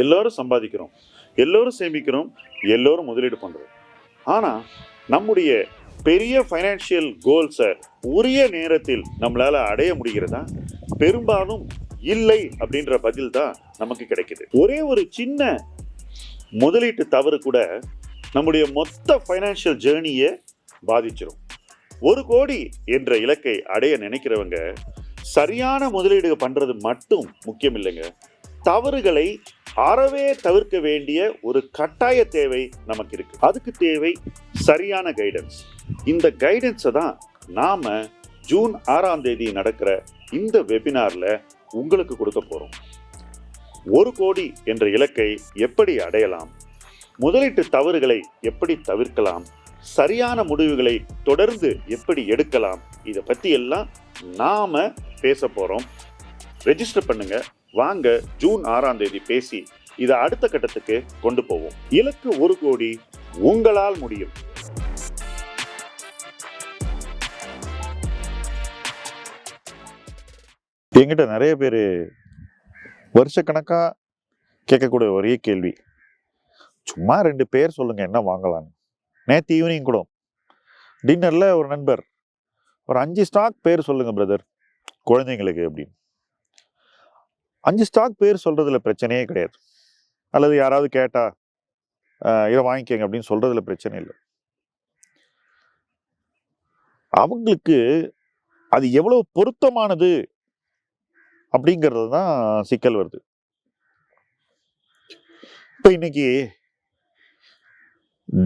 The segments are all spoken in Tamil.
எல்லோரும் சம்பாதிக்கிறோம், எல்லோரும் சேமிக்கிறோம், எல்லோரும் முதலீடு பண்றோம். ஆனா நம்முடைய பெரிய ஃபைனான்சியல் கோல்ஸை உரிய நேரத்தில் நம்மளால அடைய முடிகிறதா? பெரும்பாலும் இல்லை அப்படின்ற பதில் தான் நமக்கு கிடைக்குது. ஒரே ஒரு சின்ன முதலீட்டு தவறு கூட நம்முடைய மொத்த ஃபைனான்சியல் ஜேர்னியை பாதிச்சிடும். 1 கோடி என்ற இலக்கை அடைய நினைக்கிறவங்க சரியான முதலீடு பண்றது மட்டும் முக்கியம் இல்லைங்க. தவறுகளை அறவே தவிர்க்க வேண்டிய ஒரு கட்டாய தேவை நமக்கு இருக்கு. அதுக்கு தேவை சரியான கைடன்ஸ். இந்த கைடன்ஸை தான் நாம ஜூன் 6ஆம் தேதி நடக்கிற இந்த வெபினார்ல உங்களுக்கு கொடுக்க போறோம். 1 கோடி என்ற இலக்கை எப்படி அடையலாம், முதலீட்டு தவறுகளை எப்படி தவிர்க்கலாம், சரியான முடிவுகளை தொடர்ந்து எப்படி எடுக்கலாம், இதை பத்தி எல்லாம் நாம பேச போறோம். ரெஜிஸ்டர் பண்ணுங்க. வாங்க ஜூன் 6ஆம் தேதி பேசி இதை அடுத்த கட்டத்துக்கு கொண்டு போவோம். இலக்கு 1 கோடி, உங்களால் முடியும். என்கிட்ட நிறைய பேர் வருஷக்கணக்கா கேட்கக்கூடிய ஒரே கேள்வி, சும்மா 2 பேர் சொல்லுங்க என்ன வாங்கலான்னு. நேற்று ஈவினிங் கூட டின்னர்ல ஒரு நண்பர், ஒரு 5 ஸ்டாக் பேர் சொல்லுங்க பிரதர் குழந்தைங்களுக்கு அப்படின்னு. 5 ஸ்டாக் பேர் சொல்றதுல பிரச்சனையே கிடையாது. அல்லது யாராவது கேட்டா இதை வாங்கிக்கங்க அப்படின்னு சொல்றதுல பிரச்சனை இல்லை. அவங்களுக்கு அது எவ்வளவு பொருத்தமானது அப்படிங்கிறது தான் சிக்கல் வருது. இப்ப இன்னைக்கு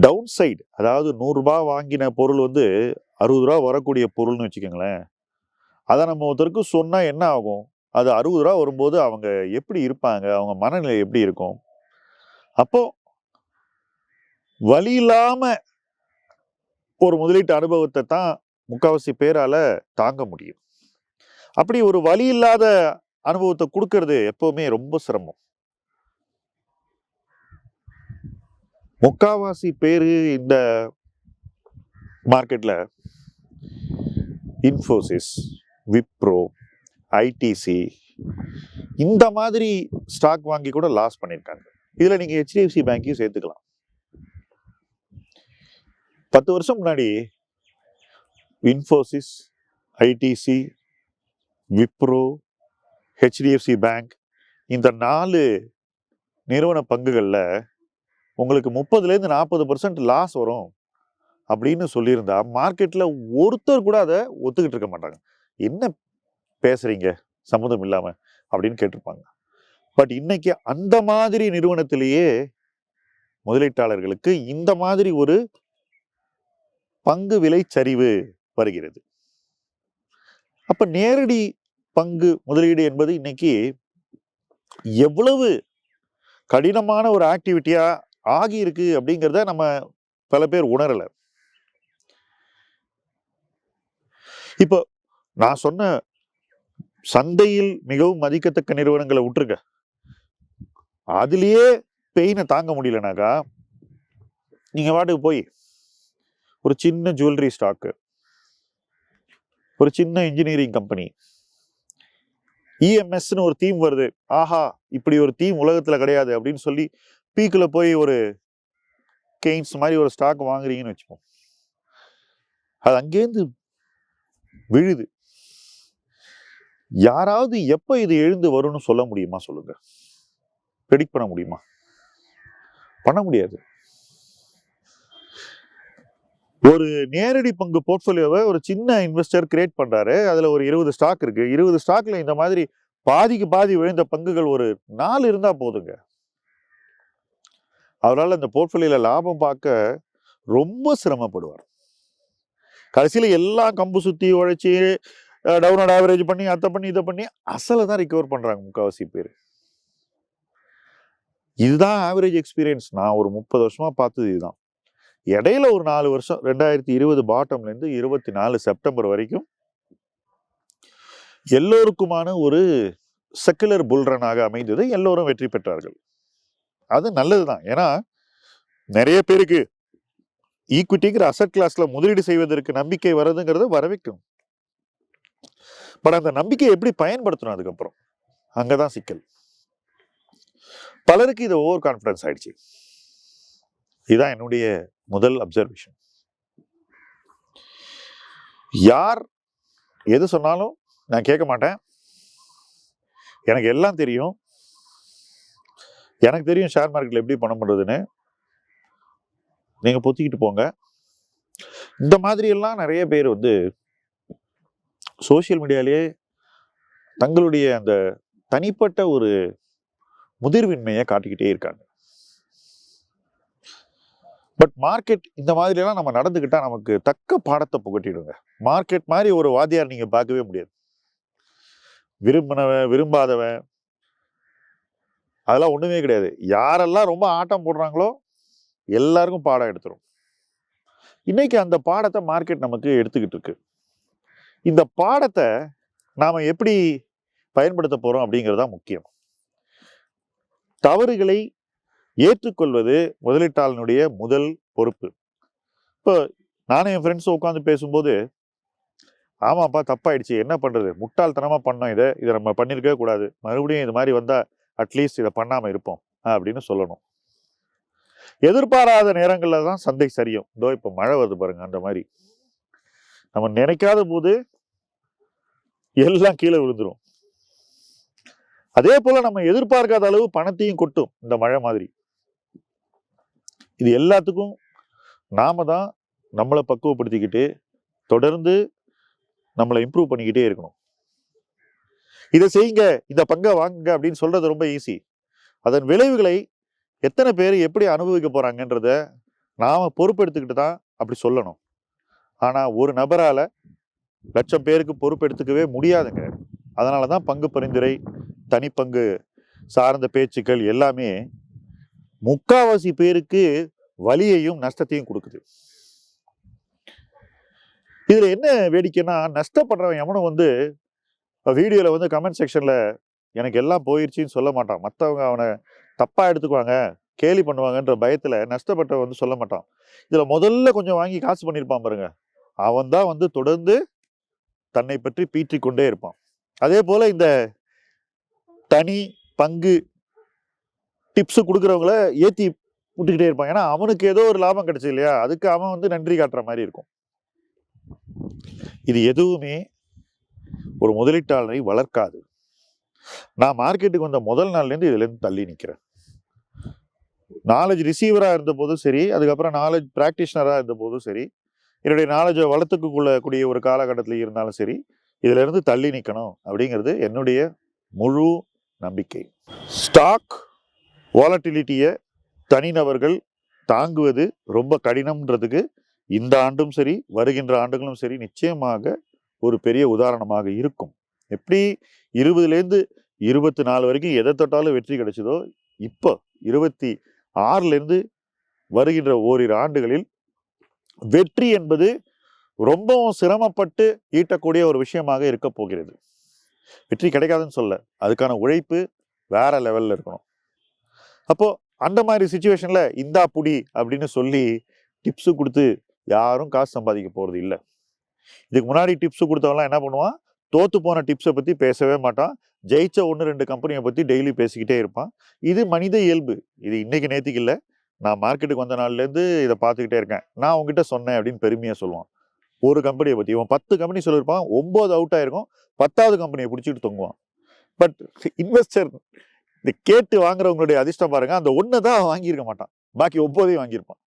டவுன் சைடு, அதாவது 100 ரூபாய் வாங்கின பொருள் 60 ரூபா வரக்கூடிய பொருள்னு வச்சுக்கோங்களேன். அதை நம்ம ஒருத்தருக்கு சொன்னா என்ன ஆகும்? அது 60 ரூபா வரும்போது அவங்க எப்படி இருப்பாங்க, அவங்க மனநிலை எப்படி இருக்கும்? அப்போ வழி இல்லாம ஒரு முதலீட்டு அனுபவத்தை தான் முக்காவாசி பேரால தாங்க முடியும். அப்படி ஒரு வழி இல்லாத அனுபவத்தை கொடுக்கறது எப்பவுமே ரொம்ப சிரமம். முக்காவாசி பேரு இந்த மார்க்கெட்ல இன்ஃபோசிஸ், விப்ரோ, ஐடிசி இந்த மாதிரி ஸ்டாக் வாங்கி கூட லாஸ் பண்ணியிருக்காங்க. இதுல நீங்க HDFC பேங்கையும் சேர்த்துக்கலாம். 10 வருஷம் முன்னாடி Infosys, ITC, Wipro, HDFC bank இந்த 4 நிறுவன பங்குகள்ல உங்களுக்கு 30% லாஸ் வரும் அப்படின்னு சொல்லியிருந்தா மார்க்கெட்ல ஒருத்தர் கூட அதை ஒத்துக்கிட்டு இருக்க மாட்டாங்க. என்ன பேசுறீங்க சம்மந்தம் இல்லாம அப்படின்னு கேட்டிருப்பாங்க. பட் இன்னைக்கு அந்த மாதிரி நிறுவனத்திலேயே முதலீட்டாளர்களுக்கு இந்த மாதிரி ஒரு பங்கு விலை சரிவு வருகிறது. அப்ப நேரடி பங்கு முதலீடு என்பது இன்னைக்கு எவ்வளவு கடினமான ஒரு ஆக்டிவிட்டியா ஆகி இருக்கு அப்படிங்கிறத நம்ம பல பேர் உணரல. இப்போ நான் சொன்ன சந்தையில் மிகவும் மதிக்கத்தக்க நிறுவனங்களை விட்டுருங்க, அதுலயே பெயினை தாங்க முடியலனாக்கா நீங்க வாட்டுக்கு போய் ஒரு சின்ன ஜுவல்லரி ஸ்டாக்கு, ஒரு சின்ன இன்ஜினியரிங் கம்பெனி, இஎம்எஸ்ன்னு ஒரு தீம் வருது, ஆஹா இப்படி ஒரு தீம் உலகத்துல கிடையாது அப்படின்னு சொல்லி பீக்ல போய் ஒரு கெய்ன்ஸ் மாதிரி ஒரு ஸ்டாக் வாங்குறீங்கன்னு வச்சுப்போம். அது அங்கேருந்து விழுது. யாராவது எப்ப இது எழுந்து வரும்னு சொல்ல முடியுமா? சொல்லுங்க. ப்ரெடிக்ட் பண்ண முடியுமா? பண்ண முடியாது. ஒரு நேரடி பங்கு போர்ட்ஃபோலியோவை ஒரு சின்ன இன்வெஸ்டர் கிரியேட் பண்றாரு. அதுல ஒரு 20 ஸ்டாக் இருக்கு. 20 ஸ்டாக்ல இந்த மாதிரி பாதிக்கு பாதி விழுந்த பங்குகள் ஒரு 4 இருந்தா போதுங்க. அவரால் அந்த போர்ட்ஃபோலியோல லாபம் பார்க்க ரொம்ப சிரமப்படுவார். கடைசியில எல்லாம் கம்பு சுத்தி உழைச்சி டவுன் ஆவரேஜ் பண்ணி அதை பண்ணி இதை பண்ணி அசலை தான் ரிகவர் பண்றாங்க முக்காவாசி பேர். இதுதான் ஆவரேஜ் எக்ஸ்பீரியன்ஸ். நான் ஒரு 30 வருஷமா பார்த்தது இதுதான். இடையில ஒரு 4 வருஷம் 2020 பாட்டம்ல இருந்து 24 செப்டம்பர் வரைக்கும் எல்லோருக்குமான ஒரு செக்குலர் புல்ரனாக அமைந்தது. எல்லோரும் வெற்றி பெற்றார்கள். அது நல்லதுதான். ஏன்னா நிறைய பேருக்கு ஈக்விட்டிங்கிற அசட் கிளாஸ்ல முதலீடு செய்வதற்கு நம்பிக்கை வர்றதுங்கிறது வரவைக்கும். பட் அந்த நம்பிக்கையை எப்படி பயன்படுத்தணும் அதுக்கப்புறம், அங்கதான் சிக்கல். பலருக்கு இது ஓவர் கான்ஃபிடன்ஸ் ஆயிடுச்சு. இதுதான் என்னுடைய முதல் அப்சர்வேஷன். யார் எது சொன்னாலும் நான் கேட்க மாட்டேன். எனக்கு எல்லாம் தெரியும். எனக்கு தெரியும் ஷேர் மார்க்கெட்ல எப்படி பணம் பண்றதுன்னு. நீங்க பொத்திக்கிட்டு போங்க. இந்த மாதிரி எல்லாம் நிறைய பேர் வந்து சோசியல் மீடியாலேயே தங்களுடைய அந்த தனிப்பட்ட ஒரு முதிர்வின்மையை காட்டிக்கிட்டே இருக்காங்க. பட் மார்க்கெட் இந்த மாதிரி எல்லாம் நம்ம நடந்துக்கிட்டா நமக்கு தக்க பாடத்தை புகட்டிடுங்க. மார்க்கெட் மாதிரி ஒரு வாத்தியார் நீங்க பார்க்கவே முடியாது. விரும்பினவன் விரும்பாதவன் அதெல்லாம் ஒண்ணுமே கிடையாது. யாரெல்லாம் ரொம்ப ஆட்டம் போடுறாங்களோ எல்லாருக்கும் பாடம் எடுத்துரும். இன்னைக்கு அந்த பாடத்தை மார்க்கெட் நமக்கு எடுத்துக்கிட்டு இருக்கு. இந்த பாடத்தை நாம எப்படி பயன்படுத்த போறோம் அப்படிங்கிறது தான் முக்கியம். தவறுகளை ஏற்றுக்கொள்வது முதலீட்டாளனுடைய முதல் பொறுப்பு. இப்போ நானும் என் ஃப்ரெண்ட்ஸ் உட்காந்து பேசும்போது, ஆமாப்பா தப்பாயிடுச்சு, என்ன பண்றது, முட்டாள்தனமா பண்ணோம், இதை நம்ம பண்ணிருக்கவே கூடாது, மறுபடியும் இது மாதிரி வந்தா அட்லீஸ்ட் இதை பண்ணாம இருப்போம் அப்படின்னு சொல்லணும். எதிர்பாராத நேரங்கள்ல தான் சந்தை சரியும். இதோ இப்ப மழை வருது பாருங்க, அந்த மாதிரி நம்ம நினைக்காத போது எல்லாம் கீழே விழுந்துரும். அதே போல நம்ம எதிர்பார்க்காத அளவு பணத்தையும் கொட்டும் இந்த மழை மாதிரி. இது எல்லாத்துக்கும் நாம தான் நம்மளை பக்குவப்படுத்திக்கிட்டு தொடர்ந்து நம்மளை இம்ப்ரூவ் பண்ணிக்கிட்டே இருக்கணும். இதை செய்யுங்க, இந்த பங்கை வாங்குங்க அப்படின்னு சொல்றது ரொம்ப ஈஸி. அதன் விளைவுகளை எத்தனை பேர் எப்படி அனுபவிக்க போறாங்கன்றத நாம பொறுப்பெடுத்துக்கிட்டு தான் அப்படி சொல்லணும். ஆனா ஒரு நபரால லட்சம் பேருக்கு பொறுப்பெடுத்துக்கவே முடியாதுங்க. அதனாலதான் பங்கு பரிந்துரை, தனிப்பங்கு சார்ந்த பேச்சுக்கள் எல்லாமே முக்காவாசி பேருக்கு வலியையும் நஷ்டத்தையும் கொடுக்குது. இதுல என்ன வேடிக்கைன்னா, நஷ்டப்படுறவன் எவனும் வந்து வீடியோல வந்து கமெண்ட் செக்ஷன்ல எனக்கு எல்லாம் போயிடுச்சின்னு சொல்ல மாட்டான். மற்றவங்க அவனை தப்பா எடுத்துக்குவாங்க, கேலி பண்ணுவாங்கன்ற பயத்துல நஷ்டப்பட்டவன் வந்து சொல்ல மாட்டான். இதுல முதல்ல கொஞ்சம் வாங்கி காசு பண்ணியிருப்பான் பாருங்க, அவன் தான் வந்து தொடர்ந்து தன்னை பற்றி பீற்றிக் கொண்டே இருப்பான். அதே போல இந்த தனி பங்கு டிப்ஸ் கொடுக்குறவங்கள ஏத்தி விட்டுக்கிட்டே இருப்பான். ஏன்னா அவனுக்கு ஏதோ ஒரு லாபம் கிடைச்சது இல்லையா, அதுக்கு அவன் வந்து நன்றி காட்டுற மாதிரி இருக்கும். இது எதுவுமே ஒரு முதலீட்டாளரை வளர்க்காது. நான் மார்க்கெட்டுக்கு வந்த முதல் நாள்ல இருந்து இதுல இருந்து தள்ளி நிக்கிறேன். நாலேஜ் ரிசீவரா இருந்த போதும் சரி, அதுக்கப்புறம் நாலேஜ் பிராக்டிஷனரா இருந்த போதும் சரி, என்னுடைய நாலேஜை வளர்த்துக்க கொள்ளக்கூடிய ஒரு காலகட்டத்தில் இருந்தாலும் சரி, இதுல இருந்து தள்ளி நிற்கணும் அப்படிங்கிறது என்னுடைய முழு நம்பிக்கை. ஸ்டாக் வாலட்டிலிட்டியை தனிநபர்கள் தாங்குவது ரொம்ப கடினம்ன்றதுக்கு இந்த ஆண்டும் சரி, வருகின்ற ஆண்டுகளும் சரி, நிச்சயமாக ஒரு பெரிய உதாரணமாக இருக்கும். எப்படி 20லேருந்து 24 வரைக்கும் எதை தொட்டாலும் வெற்றி கிடைச்சதோ, இப்போ 26லேருந்து வருகின்ற ஓரிரு ஆண்டுகளில் வெற்றி என்பது ரொம்பவும் சிரமப்பட்டு ஈட்டக்கூடிய ஒரு விஷயமாக இருக்க போகிறது. வெற்றி கிடைக்காதுன்னு சொல்ல, அதுக்கான உழைப்பு வேற லெவல்ல இருக்கணும். அப்போ அந்த மாதிரி சிச்சுவேஷன்ல இந்தா புடி அப்படின்னு சொல்லி டிப்ஸ் கொடுத்து யாரும் காசு சம்பாதிக்க போறது இல்லை. இதுக்கு முன்னாடி டிப்ஸ் கொடுத்தவங்களாம் என்ன பண்ணுவான், தோத்து போன டிப்ஸை பத்தி பேசவே மாட்டான், ஜெயிச்ச 1-2 கம்பெனியை பத்தி டெய்லி பேசிக்கிட்டே இருப்பான். இது மனித இயல்பு. இது இன்னைக்கு நேற்றுக்கு இல்லை, நான் மார்க்கெட்டுக்கு வந்த நாள்ல இருந்து இதை பார்த்துக்கிட்டே இருக்கேன். நான் உங்ககிட்ட சொன்னேன் அப்படின்னு பெருமையா சொல்லுவான். ஒரு கம்பெனியை பத்தி இவன் 10 கம்பெனி சொல்லியிருப்பான், 9 அவுட் ஆயிருக்கும், 10வது கம்பெனியை பிடிச்சிட்டு தொங்குவான். பட் இன்வெஸ்டர் இந்த கேட்டு வாங்குறவங்களுடைய அதிர்ஷ்டம் பாருங்க, அந்த 1 தான் வாங்கியிருக்க மாட்டான், பாக்கி 9ஐயும் வாங்கியிருப்பான்.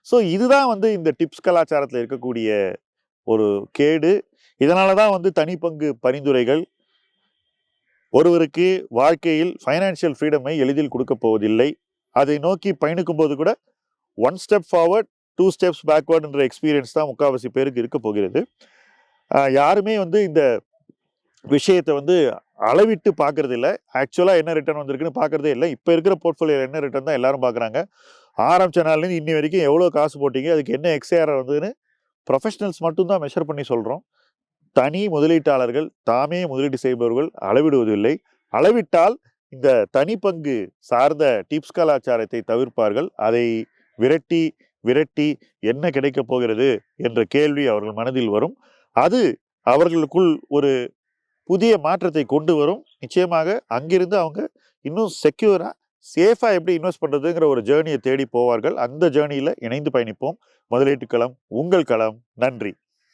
ஸோ இதுதான் வந்து இந்த டிப்ஸ் கலாச்சாரத்தில் இருக்கக்கூடிய ஒரு கேடு. இதனாலதான் வந்து தனிப்பங்கு பரிந்துரைகள் ஒருவருக்கு வாழ்க்கையில் ஃபைனான்சியல் ஃப்ரீடமை எளிதில் கொடுக்க போவதில்லை. அதை நோக்கி பயணிக்கும் போது கூட 1 ஸ்டெப் ஃபார்வர்ட் 2 ஸ்டெப்ஸ் பேக்வர்டுன்ற எக்ஸ்பீரியன்ஸ் தான் முக்கால்வாசி பேருக்கு இருக்க போகிறது. யாருமே வந்து இந்த விஷயத்தை வந்து அளவிட்டு பார்க்கறது இல்லை. ஆக்சுவலாக என்ன ரிட்டர்ன் வந்திருக்குன்னு பார்க்கறதே இல்லை. இப்போ இருக்கிற போர்ட்ஃபோலியோ என்ன ரிட்டர்ன் தான் எல்லாரும் பார்க்குறாங்க. ஆரம்பிச்ச நாள்லேருந்து இன்னி வரைக்கும் எவ்வளோ காசு போட்டீங்க, அதுக்கு என்ன எக்ஸ்ஏஆர் வந்ததுன்னு ப்ரொஃபஷனல்ஸ் மட்டும்தான் மெஷர் பண்ணி சொல்கிறோம். தனி முதலீட்டாளர்கள், தாமே முதலீடு செய்பவர்கள் அளவிடுவதில்லை. அளவிட்டால் இந்த தனிப்பங்கு சார்ந்த டிப்ஸ் கலாச்சாரத்தை தவிர்ப்பார்கள். அதை விரட்டி விரட்டி என்ன கிடைக்கப் போகிறது என்ற கேள்வி அவர்கள் மனதில் வரும். அது அவர்களுக்குள் ஒரு புதிய மாற்றத்தை கொண்டு வரும். நிச்சயமாக அங்கிருந்து அவங்க இன்னும் செக்யூரா சேஃபாக எப்படி இன்வெஸ்ட் பண்ணுறதுங்கிற ஒரு ஜேர்னியை தேடி போவார்கள். அந்த ஜேர்னியில் இணைந்து பயணிப்போம். முதலீட்டு களம் உங்கள் களம். நன்றி.